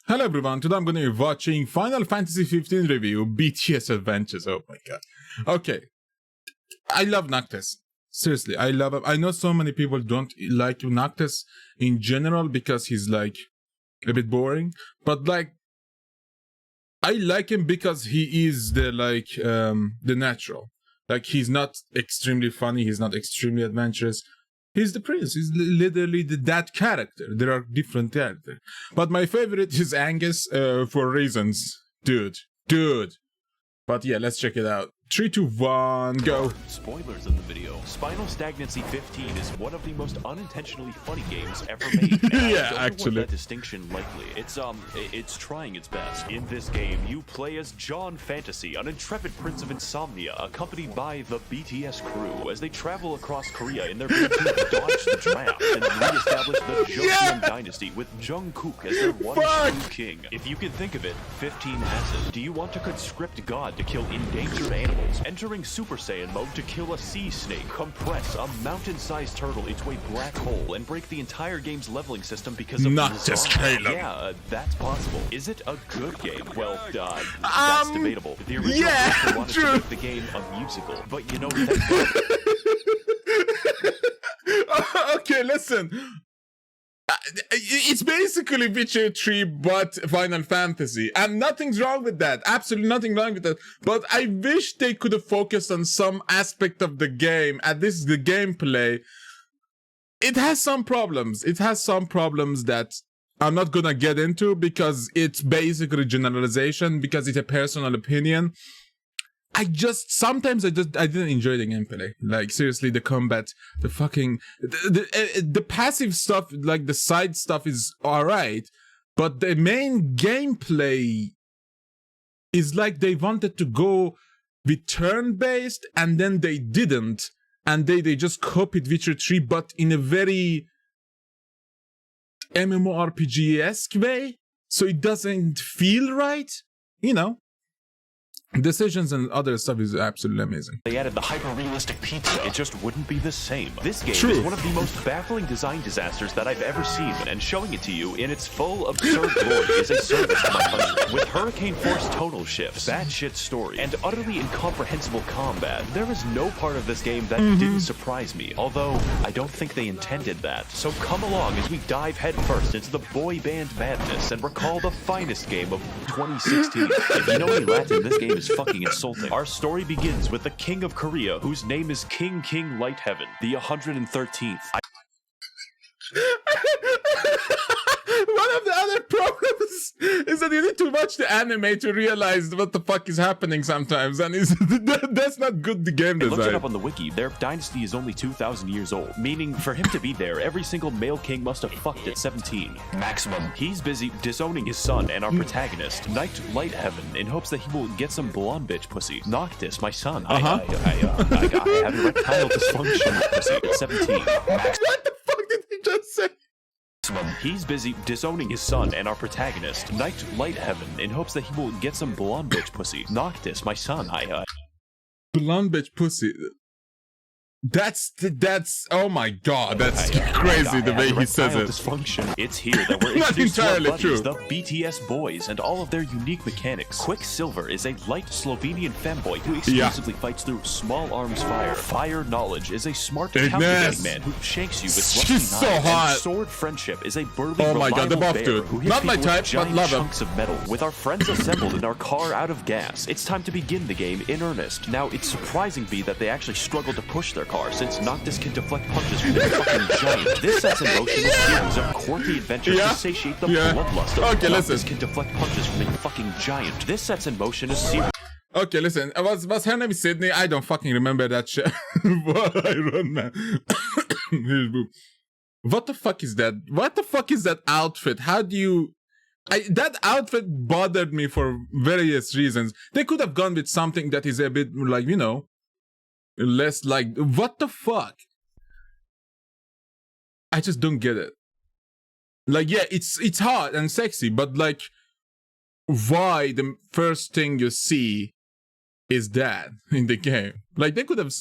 Hello everyone, today I'm going to be watching Final Fantasy 15 review, BTS Adventures. Oh my god. Okay. I love Noctis. Seriously, I love him. I know so many people don't like Noctis in general because he's like a bit boring. But like, I like him because he is the natural. Like, he's not extremely funny, he's not extremely adventurous. He's the prince. He's literally that character. There are different characters. But my favorite is Angus for reasons. Dude. But yeah, let's check it out. 3, 2, 1, go. Spoilers in the video. Spinal Stagnancy 15 is one of the most unintentionally funny games ever made. Yeah, actually. That distinction lightly. It's trying its best. In this game, you play as John Fantasy, an intrepid prince of insomnia, accompanied by the BTS crew as they travel across Korea in their bid to dodge the draft and re-establish the Joseon dynasty with Jungkook as their one true king. If you can think of it, 15 has it. Do you want to conscript God to kill endangered animals? Entering Super Saiyan mode to kill a sea snake, compress a mountain-sized turtle into a black hole, and break the entire game's leveling system because of Noctis Caleb. Yeah, that's possible. Is it a good game? Well, that's debatable. The original person wanted to make the game a musical, but you know Okay, listen. It's basically Witcher 3 but Final Fantasy, and nothing's wrong with that. Absolutely nothing wrong with that. But I wish they could have focused on some aspect of the game. At this, the gameplay, it has some problems. It has some problems that I'm not gonna get into because it's basically generalization, because it's a personal opinion. Sometimes I didn't enjoy the gameplay. Like, seriously, the combat, the fucking, the passive stuff, like the side stuff is alright, but the main gameplay is like they wanted to go with turn-based and then they didn't, and they just copied Witcher 3 but in a very MMORPG-esque way, so it doesn't feel right, you know? Decisions and other stuff is absolutely amazing. They added the hyper-realistic pizza. It just wouldn't be the same. This game is one of the most baffling design disasters that I've ever seen, and showing it to you in its full absurd glory is a service to my country. With hurricane force tonal shifts, batshit story, and utterly incomprehensible combat, there is no part of this game that didn't surprise me, although I don't think they intended that. So come along as we dive headfirst into the boy band madness and recall the finest game of 2016. If you know any Latin, this game is fucking insulting. Our story begins with the king of Korea, whose name is King Lightheaven, the 113th. One of the other problems is that you need to watch the anime to realize what the fuck is happening sometimes, and that's not good the game design. Look it up on the wiki. Their dynasty is only 2,000 years old, meaning for him to be there, every single male king must have fucked at 17. Maximum. He's busy disowning his son and our protagonist, Knight Lightheaven, in hopes that he will get some blonde bitch pussy. Noctis, my son. I have erectile dysfunction pussy at 17. What the fuck did he just say? He's busy disowning his son and our protagonist, Knight Lightheaven, in hopes that he will get some blonde bitch pussy. Noctis, my son. Blonde bitch pussy. That's oh my god, that's crazy the way he says it. Dysfunction. It's here that we're not entirely true. The BTS boys and all of their unique mechanics. Quicksilver is a light Slovenian femboy who exclusively fights through small arms fire. Fire Knowledge is a smart calculating man who shanks you with rusty knives. So hot. And Sword Friendship is a burly, the buff bear dude. who hits Not my type, with giant but love chunks of metal. With our friends assembled in our car out of gas, it's time to begin the game in earnest. Now, it's surprising me that they actually struggled to push their car, since Noctis can deflect punches from a fucking giant. This sets in motion a series of quirky adventures to satiate the bloodlust of Noctis can deflect punches from a fucking giant. This sets in motion a series... Okay, listen, was her name Sydney? I don't fucking remember that shit. I run, man. What the fuck is that? What the fuck is that outfit? How do you... that outfit bothered me for various reasons. They could have gone with something that is a bit like, you know, less like, what the fuck? I just don't get it. Like, yeah, it's hot and sexy, but like, why the first thing you see is that in the game? Like, they could have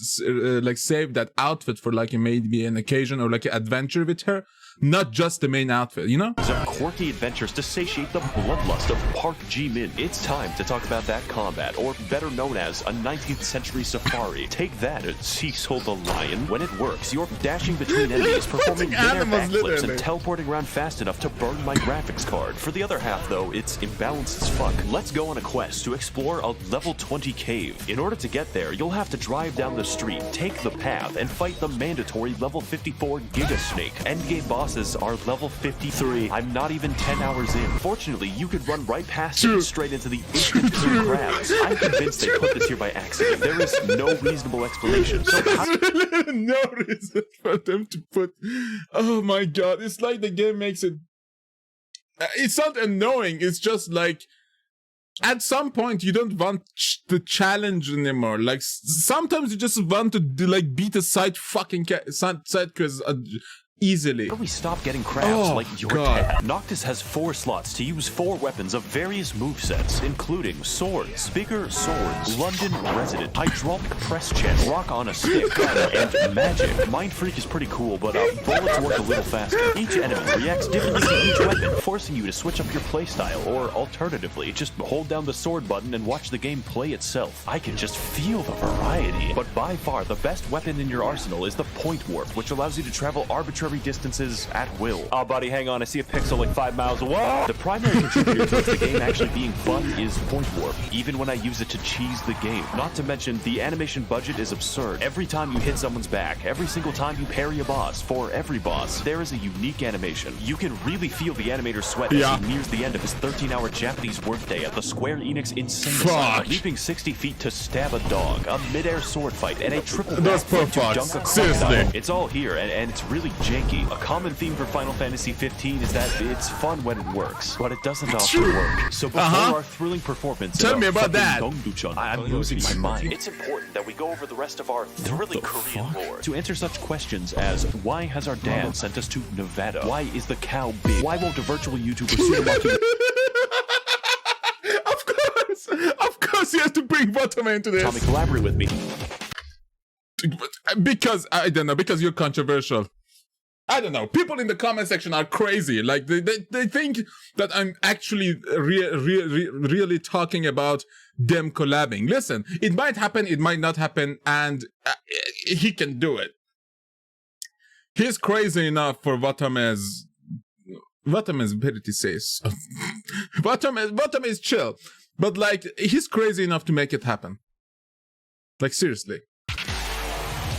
like saved that outfit for like maybe an occasion or like an adventure with her. not just the main outfit, you know? Of quirky adventures to satiate the bloodlust of Park Ji-min. It's time to talk about that combat, or better known as a 19th century safari. Take that, Cecil the Lion. When it works, you're dashing between enemies, performing mid-air backflips, and teleporting around fast enough to burn my graphics card. For the other half, though, it's imbalanced as fuck. Let's go on a quest to explore a level 20 cave. In order to get there, you'll have to drive down the street, take the path, and fight the mandatory level 54 Giga Snake. Endgame bosses are level 53. I'm not even 10 hours in. Fortunately, you could run right past it and straight into the instant king crabs. I'm convinced they put this here by accident. There is no reasonable explanation. So There's really no reason for them to put... Oh my god, it's like the game makes it... It's not annoying, it's just like... At some point, you don't want the challenge anymore. Like, sometimes you just want to, like, beat a side quest easily. How do we stop getting crabs like your dad? Noctis has 4 slots to use 4 weapons of various movesets, including swords, bigger swords, London resident, hydraulic press chest, rock on a stick, and magic. Mind Freak is pretty cool, but bullets work a little faster. Each enemy reacts differently to each weapon, forcing you to switch up your playstyle, or alternatively, just hold down the sword button and watch the game play itself. I can just feel the variety. But by far, the best weapon in your arsenal is the point warp, which allows you to travel arbitrary distances at will. Oh, buddy, hang on. I see a pixel like 5 miles away. The primary contributor towards the game actually being fun is point warp, even when I use it to cheese the game. Not to mention, the animation budget is absurd. Every time you hit someone's back, every single time you parry a boss, for every boss, there is a unique animation. You can really feel the animator sweat as he nears the end of his 13-hour Japanese workday at the Square Enix Insane Asylum, leaping 60 feet to stab a dog, a mid-air sword fight, and a triple backflip to dunk a crocodile. It's all here, and it's really janky. A common theme for Final Fantasy 15 is that it's fun when it works, but it doesn't often work. So before our thrilling performance, tell me about that. I'm losing my mind. It's important that we go over the rest of our thrilling Korean lore to answer such questions as: why has our dad sent us to Nevada? Why is the cow big? Why won't a virtual YouTuber Tsunamaki? Of course, you have to bring Votama into this. Tommy, collaborate with me. Because I don't know. Because you're controversial. I don't know. People in the comment section are crazy. Like they think that I'm actually really talking about them collabing. Listen, it might happen, it might not happen, and he can do it. He's crazy enough for Watama's ability says. Watame is chill, but like he's crazy enough to make it happen. Like seriously.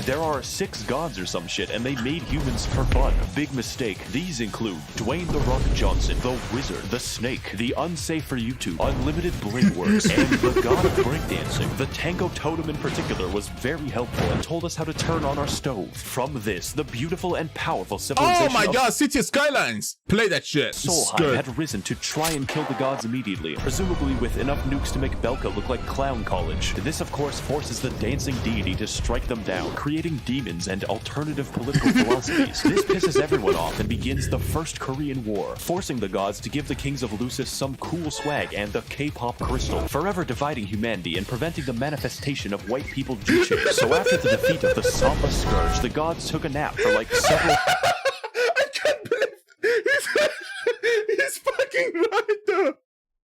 There are 6 gods or some shit, and they made humans for fun. Big mistake. These include Dwayne The Rock Johnson, the Wizard, the Snake, the Unsafe for YouTube, Unlimited Blinkworks, and the God of Breakdancing. The Tango Totem in particular was very helpful and told us how to turn on our stove. From this, the beautiful and powerful civilization Oh my god, City Skylines! Play that shit. Solheim had risen to try and kill the gods immediately, presumably with enough nukes to make Belka look like Clown College. This, of course, forces the dancing deity to strike them down, creating demons and alternative political philosophies. This pisses everyone off and begins the First Korean War, forcing the gods to give the kings of Lucis some cool swag and the K-pop crystal, forever dividing humanity and preventing the manifestation of white people juche. So after the defeat of the Samba Scourge, the gods took a nap for like several... I can't believe he's fucking right though.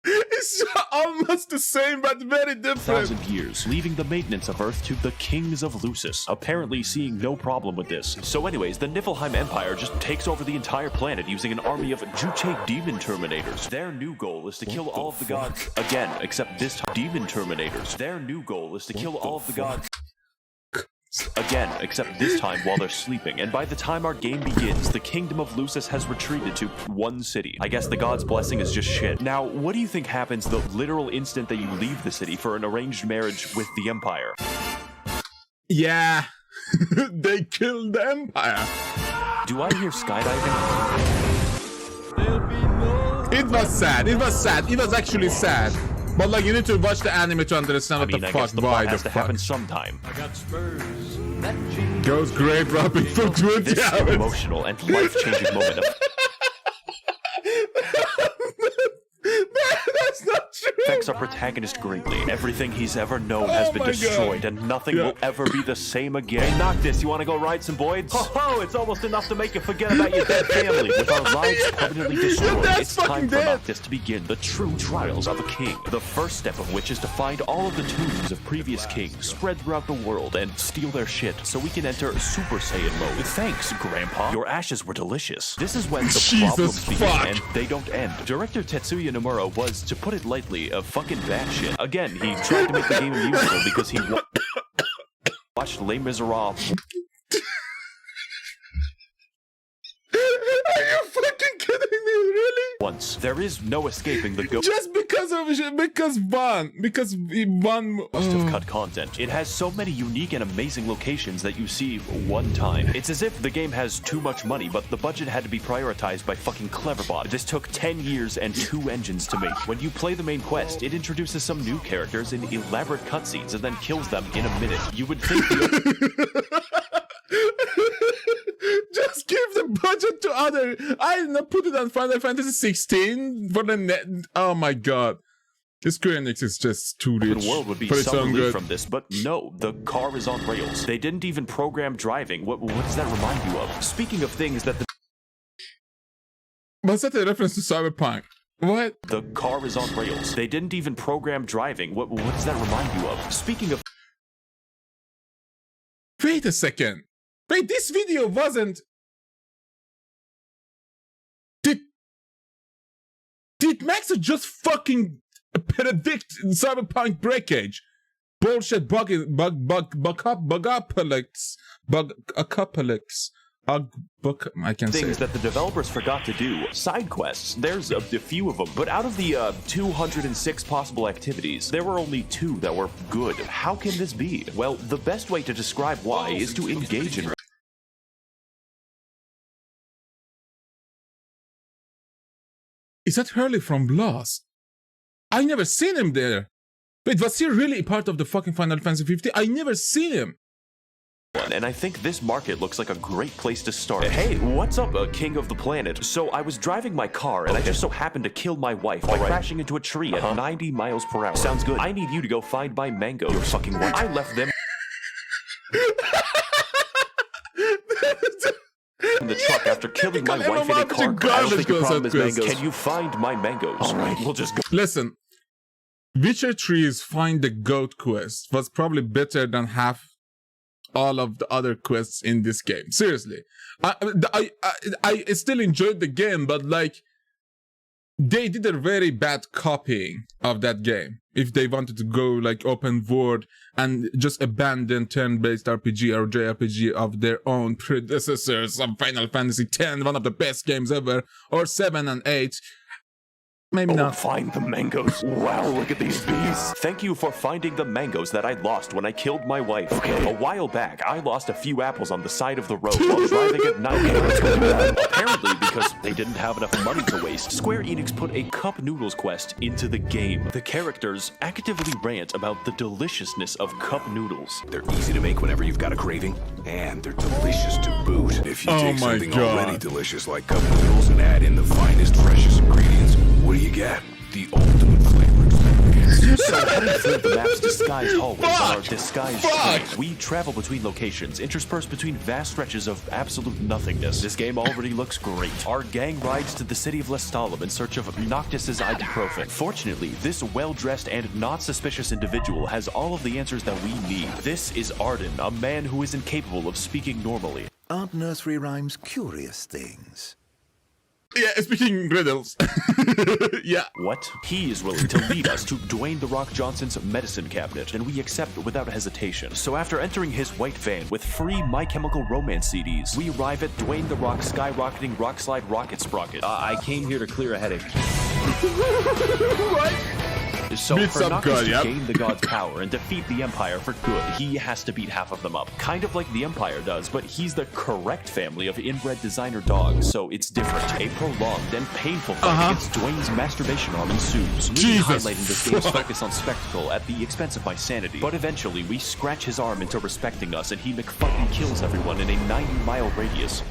It's almost the same, but very different. 1,000 years, leaving the maintenance of Earth to the kings of Lucis, apparently seeing no problem with this. So anyways, the Niflheim Empire just takes over the entire planet using an army of Juche demon terminators. Their new goal is to kill all of the gods again, except this time demon terminators. Their new goal is to kill all of the gods again, except this time while they're sleeping, and by the time our game begins, the kingdom of Lucis has retreated to 1 city. I guess the god's blessing is just shit. Now, what do you think happens the literal instant that you leave the city for an arranged marriage with the Empire? Yeah, they killed the Empire. Do I hear skydiving? It was sad, it was sad, it was actually sad. But like, you need to watch the anime to understand what the fuck, why the fuck. Happen sometime. I got spurs. Goes great rapping for good. This emotional and life-changing moment of... That's not true. affects our protagonist greatly. Everything he's ever known has been destroyed, and nothing will ever be the same again. Hey, Noctis, you want to go ride some boids? Ho, it's almost enough to make you forget about your dead family. With our lives permanently destroyed, it's time for Noctis to begin the true trials of a king. The first step of which is to find all of the tombs of previous kings spread throughout the world and steal their shit so we can enter Super Saiyan mode. Thanks, Grandpa. Your ashes were delicious. This is when the problems begin, and they don't end. Director Tetsuya Nomura was, to put it lightly, a fucking batshit. Again, he tried to make the game musical because he watched Les Miserables. Are you fucking kidding me? Really? Once. There is no escaping the ghost. Just because one of cut content. It has so many unique and amazing locations that you see one time. It's as if the game has too much money, but the budget had to be prioritized by fucking Cleverbot. This took 10 years and 2 engines to make. When you play the main quest, it introduces some new characters in elaborate cutscenes and then kills them in a minute. You would think just give the budget to other. I put it on Final Fantasy 16 for the net. Oh my god, this Square Enix is just too rich. The world would be some relief from this, but no, the car is on rails. They didn't even program driving. What does that remind you of? Speaking of things that was that a reference to Cyberpunk? What? The car is on rails. They didn't even program driving. What does that remind you of? Speaking of. Wait a second. Wait, this video wasn't. Did Max0r just fucking predict Cyberpunk breakage? Bullshit I can't say things that the developers forgot to do. Side quests, there's a few of them, but out of the 206 possible activities, there were only 2 that were good. How can this be? Well, the best way to describe why is to engage in. Is that Hurley from Lost? I never seen him there. Wait, was he really part of the fucking Final Fantasy 15? I never seen him. And I think this market looks like a great place to start. Hey, what's up, King of the Planet? So I was driving my car, and I just so happened to kill my wife by crashing into a tree at 90 miles per hour. Sounds good. I need you to go find my mangoes. You're fucking what? I left them in the truck after killing my wife in a car crash. I don't think your problem is mangoes. Can you find my mangoes? All right, we'll just go. Listen, Witcher 3's Find the Goat quest was probably better than half all of the other quests in this game. Seriously, I still enjoyed the game, but like they did a very bad copying of that game. If they wanted to go like open world and just abandon turn-based RPG or JRPG of their own predecessors of Final Fantasy X, one of the best games ever, or 7 and 8. Maybe not. Find the mangoes. Wow, look at these bees. Thank you for finding the mangoes that I lost when I killed my wife. Okay. A while back, I lost a few apples on the side of the road while driving at night. Apparently, because they didn't have enough money to waste, Square Enix put a cup noodles quest into the game. The characters actively rant about the deliciousness of cup noodles. They're easy to make whenever you've got a craving, and they're delicious to boot. If you take something already delicious like cup noodles and add in the finest, freshest ingredients, what do you get? The ultimate flavor experience. So heading through the map's disguised hallways on our disguised train, we travel between locations, interspersed between vast stretches of absolute nothingness. This game already looks great. Our gang rides to the city of Lestalem in search of Noctis's ibuprofen. Fortunately, this well-dressed and not suspicious individual has all of the answers that we need. This is Arden, a man who is incapable of speaking normally. Aren't nursery rhymes curious things? Yeah, speaking riddles. Yeah. What? He is willing to lead us to Dwayne "The Rock" Johnson's medicine cabinet, and we accept without hesitation. So after entering his white van with free My Chemical Romance CDs, we arrive at Dwayne "The Rock" skyrocketing rockslide rocket sprocket. I came here to clear a headache. What? So for Noctis to gain the god's power and defeat the Empire for good, he has to beat half of them up. Kind of like the Empire does, but he's the correct family of inbred designer dogs, so it's different. A prolonged and painful fight against Dwayne's masturbation arm ensues, highlighting this game's focus on spectacle at the expense of my sanity. But eventually, we scratch his arm into respecting us, and he McFucking kills everyone in a 90-mile radius.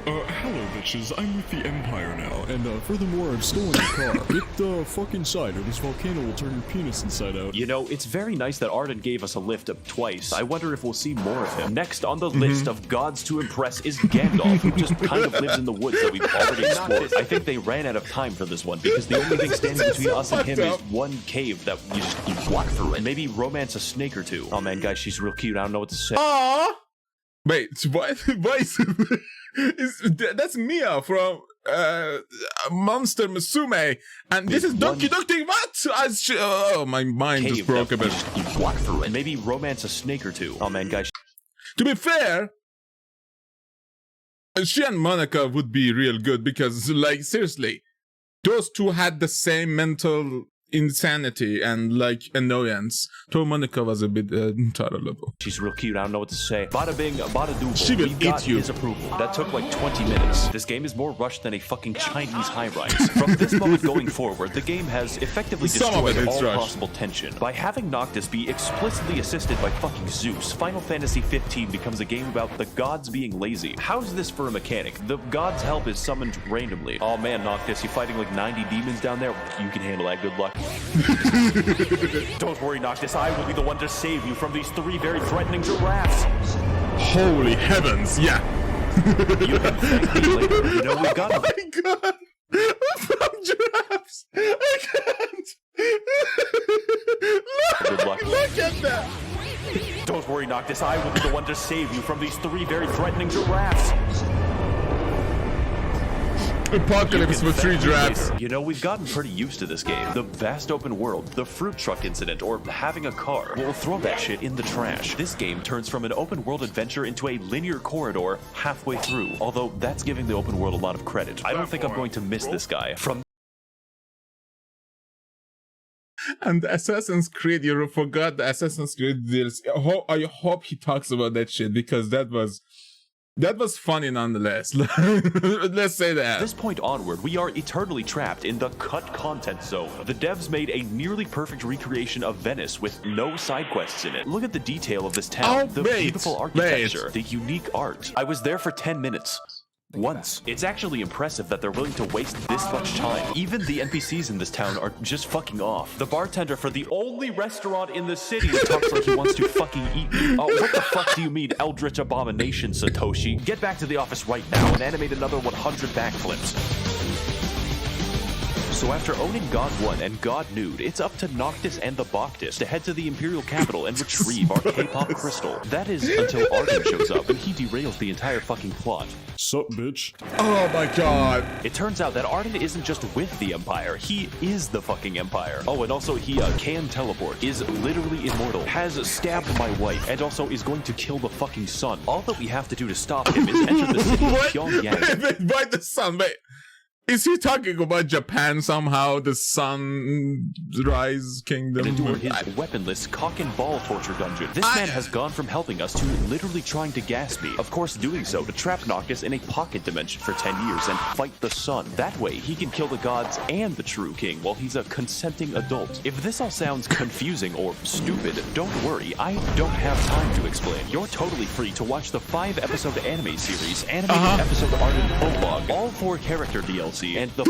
Hello bitches, I'm with the Empire now, and furthermore I've stolen your car. Get fuck inside or this volcano will turn your penis inside out. You know, it's very nice that Arden gave us a lift up twice. I wonder if we'll see more of him. Next on the list of gods to impress is Gandalf, who just kind of lives in the woods that we've already explored. I think they ran out of time for this one, because the only thing standing between us and him is one cave that you walk through it. Maybe romance a snake or two. Oh man, guys, she's real cute. I don't know what to say. Aww! Wait, why that's Mia from Monster Musume, and this is Donkey Donkey. What? Oh, my mind just broke a bit. You walk through it. Maybe romance a snake or two. Oh man, guys. To be fair, she and Monica would be real good because, like, seriously, those two had the same mental insanity and like annoyance. So Monica was a bit intolerable. She's real cute. I don't know what to say. Bada bing, bada doodle. She will eat you. His approval. That took like 20 minutes. This game is more rushed than a fucking Chinese high-rise. From this moment going forward, the game has effectively destroyed all possible tension. By having Noctis be explicitly assisted by fucking Zeus, Final Fantasy 15 becomes a game about the gods being lazy. How's this for a mechanic? The gods' help is summoned randomly. Oh man, Noctis, you're fighting like 90 demons down there. You can handle that. Good luck. Don't worry, Noctis. I will be the one to save you from these 3 very threatening giraffes. Holy heavens, yeah. You can thank me later. You know, we've got... Oh my god. From giraffes. I can't. Good luck. Look at that. Don't worry, Noctis. I will be the one to save you from these 3 very threatening giraffes. Apocalypse with 3 giraffes. You know, we've gotten pretty used to this game. The vast open world, the fruit truck incident, or having a car. We'll throw that shit in the trash. This game turns from an open world adventure into a linear corridor halfway through. Although that's giving the open world a lot of credit. I don't think I'm going to miss this guy. From And the Assassin's Creed, you forgot the Assassin's Creed DLC. I hope he talks about that shit because that was funny nonetheless. Let's say that. At this point onward, we are eternally trapped in the cut content zone. The devs made a nearly perfect recreation of Venice with no side quests in it. Look at the detail of this town, the beautiful architecture, the unique art. I was there for 10 minutes. Once. It's actually impressive that they're willing to waste this much time. Even the NPCs in this town are just fucking off. The bartender for the only restaurant in the city talks like he wants to fucking eat me. Oh, what the fuck do you mean, Eldritch Abomination, Satoshi? Get back to the office right now and animate another 100 backflips. So after owning God 1 and God Nude, it's up to Noctis and the Bacchus to head to the Imperial capital and retrieve our K-pop crystal. That is until Arden shows up and he derails the entire fucking plot. Sup, bitch? Oh my god. It turns out that Arden isn't just with the Empire, he is the fucking Empire. Oh, and also he can teleport, is literally immortal, has stabbed my wife, and also is going to kill the fucking sun. All that we have to do to stop him is enter the city of Pyongyang. Wait, by the sun, wait. Is he talking about Japan somehow? The Sunrise Kingdom? Endure his weaponless cock and ball torture dungeon. This man has gone from helping us to literally trying to gas me. Of course, doing so to trap Noctis in a pocket dimension for 10 years and fight the sun. That way, he can kill the gods and the true king while he's a consenting adult. If this all sounds confusing or stupid, don't worry. I don't have time to explain. You're totally free to watch the 5-episode anime series, animated episode Arden Prologue, all 4 character DLC, and the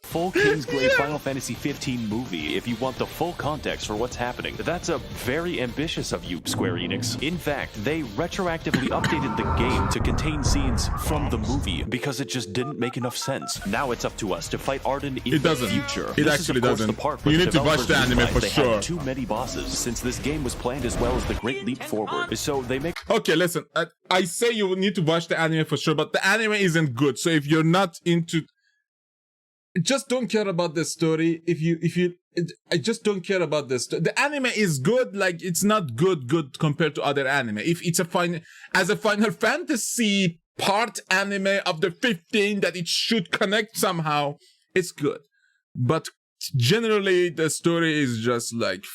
full Kingsglaive Final Fantasy 15 movie if you want the full context for what's happening. That's a very ambitious of you, Square Enix. In fact, they retroactively updated the game to contain scenes from the movie because it just didn't make enough sense. Now it's up to us to fight Arden in the future. It actually doesn't. You need to watch the anime for sure. Too many bosses since this game was planned as well as the Great Leap Forward. So they make... Okay, listen. I say you need to watch the anime for sure, but the anime isn't good. So if you're not into, just don't care about the story. I just don't care about this. The anime is good, like it's not good compared to other anime. If it's a Final Fantasy part anime of the 15 that it should connect somehow, it's good. But generally the story is just like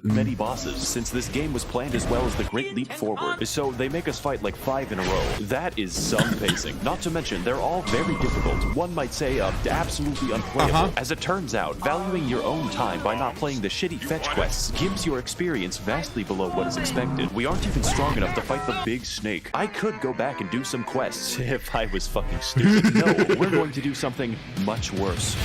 many bosses, since this game was planned as well as the Great Leap Forward, so they make us fight like 5 in a row. That is some pacing. Not to mention, they're all very difficult. One might say absolutely unplayable. As it turns out, valuing your own time by not playing the shitty fetch quests gives your experience vastly below what is expected. We aren't even strong enough to fight the big snake. I could go back and do some quests if I was fucking stupid. No, we're going to do something much worse.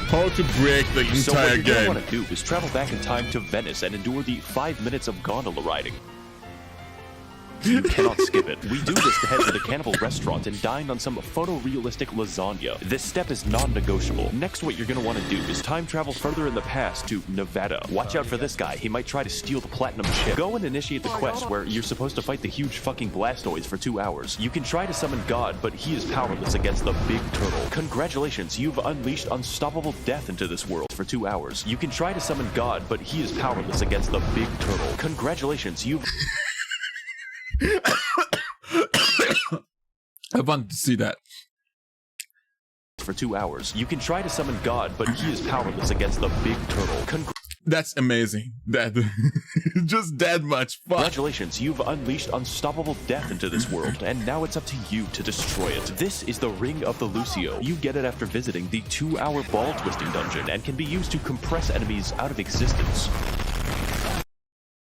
How to break the entire so what you're game. gonna want to do is travel back in time to Venice and endure the 5 minutes of gondola riding. You cannot skip it. We do this to head to the cannibal restaurant and dine on some photorealistic lasagna. This step is non-negotiable. Next, what you're going to want to do is time travel further in the past to Nevada. Watch out for this guy. He might try to steal the platinum chip. Go and initiate the quest where you're supposed to fight the huge fucking blastoids for 2 hours. You can try to summon God, but he is powerless against the big turtle. Congratulations, you've unleashed unstoppable death into this world for 2 hours. You can try to summon God, but he is powerless against the big turtle. Congratulations, you've... I want to see that. For 2 hours. You can try to summon God, but he is powerless against the big turtle. That's amazing. That just that much fun. Congratulations, you've unleashed unstoppable death into this world, and now it's up to you to destroy it. This is the Ring of the Lucio. You get it after visiting the 2-hour ball twisting dungeon and can be used to compress enemies out of existence.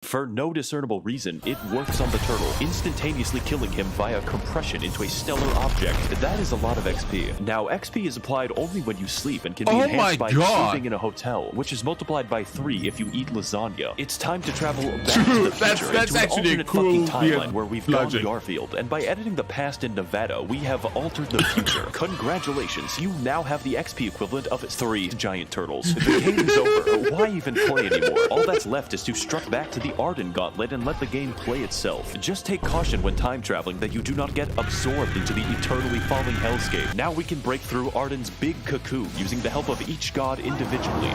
For no discernible reason, it works on the turtle, instantaneously killing him via compression into a stellar object. That is a lot of XP. Now, XP is applied only when you sleep and can be enhanced by sleeping in a hotel, which is multiplied by 3 if you eat lasagna. It's time to travel back to the future that's into actually an alternate fucking timeline where we've gone Garfield, and by editing the past in Nevada, we have altered the future. Congratulations, you now have the XP equivalent of 3 giant turtles. The game is over. Why even play anymore? All that's left is to strut back to the Arden Gauntlet and let the game play itself. Just take caution when time traveling that you do not get absorbed into the eternally falling hellscape. Now we can break through Arden's big cocoon using the help of each god individually.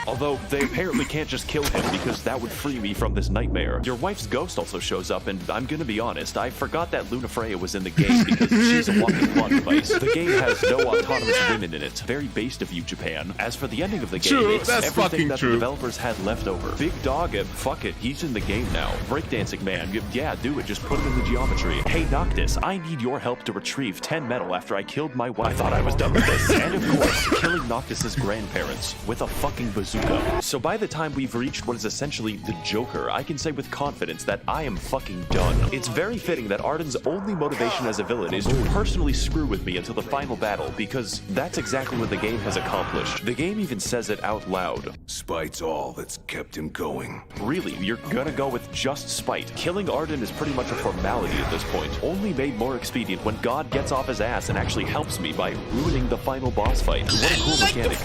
Although, they apparently can't just kill him because that would free me from this nightmare. Your wife's ghost also shows up, and I'm gonna be honest, I forgot that Luna Freya was in the game because she's a walking plot device. The game has no autonomous women in it. Very based of you, Japan. As for the ending of the game, it's everything that the developers had left over. Big Dog, fuck it, he's in the game now. Breakdancing man, yeah, do it, just put him in the geometry. Hey Noctis, I need your help to retrieve 10 metal after I killed my wife. I thought I was done with this. And of course, killing Noctis's grandparents with a fucking bazooka. So by the time we've reached what is essentially the Joker, I can say with confidence that I am fucking done. It's very fitting that Arden's only motivation as a villain is to personally screw with me until the final battle, because that's exactly what the game has accomplished. The game even says it out loud. Spite's all that's kept him going. Really, you're gonna go with just spite? Killing Arden is pretty much a formality at this point, only made more expedient when God gets off his ass and actually helps me by ruining the final boss fight. What a cool mechanic.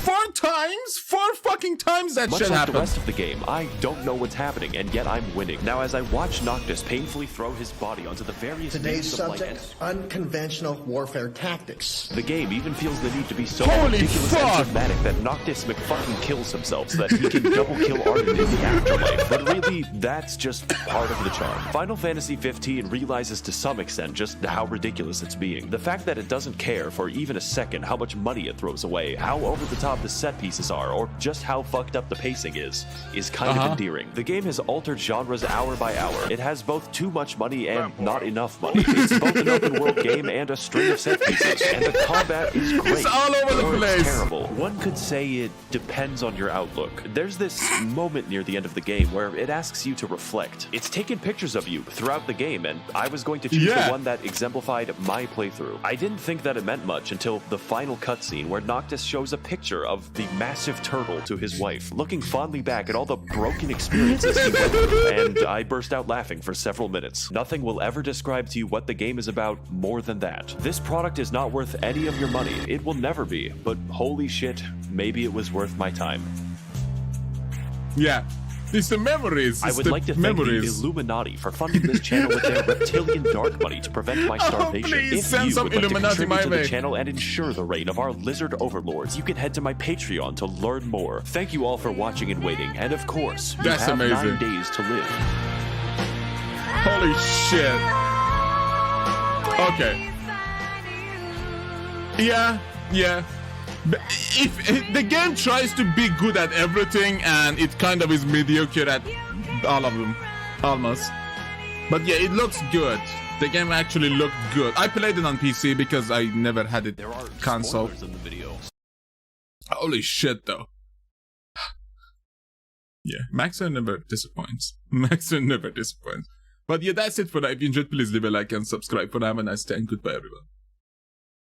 4 fucking times that Much shit like happened. the rest of the game, I don't know what's happening, and yet I'm winning. Now, as I watch Noctis painfully throw his body onto the various Today's things of light subject, unconventional warfare tactics. the game even feels the need to be so Holy ridiculous fuck! and dramatic that Noctis McFucking kills himself so that he can double kill Arden in the afterlife. But really, that's just part of the charm. Final Fantasy XV realizes to some extent just how ridiculous it's being. The fact that it doesn't care for even a second how much money it throws away, how over the top the set pieces are, or just how fucked up the pacing is kind of endearing. The game has altered genres hour by hour. It has both too much money and not enough money. It's both an open world game and a string of set pieces. And the combat is great. It's all over the place. It's terrible. One could say it depends on your outlook. There's this moment near the end of the game where it asks you to reflect. It's taken pictures of you throughout the game, and I was going to choose the one that exemplified my playthrough. I didn't think that it meant much until the final cutscene where Noctis shows a picture of the massive turtle to his wife, looking fondly back at all the broken experiences he went through, and I burst out laughing for several minutes. Nothing will ever describe to you what the game is about more than that. This product is not worth any of your money. It will never be, but holy shit, maybe it was worth my time. Yeah. It's the memories. I would like to thank the Illuminati for funding this channel with their reptilian dark money to prevent my starvation. Please If send you some would like to Illuminati contribute to my the way. channel and ensure the reign of our lizard overlords, you can head to my Patreon to learn more. Thank you all for watching and waiting, and of course, you have 9 days to live. Holy shit. Okay. Yeah. But if the game tries to be good at everything, and it kind of is mediocre at all of them, almost. But yeah, it looks good. The game actually looked good. I played it on PC because I never had it console. In the video. Holy shit, though. Yeah, Max0r never disappoints. Max0r never disappoints. But yeah, that's it for now. If you enjoyed, please leave a like and subscribe for now. Have a nice day and goodbye, everyone.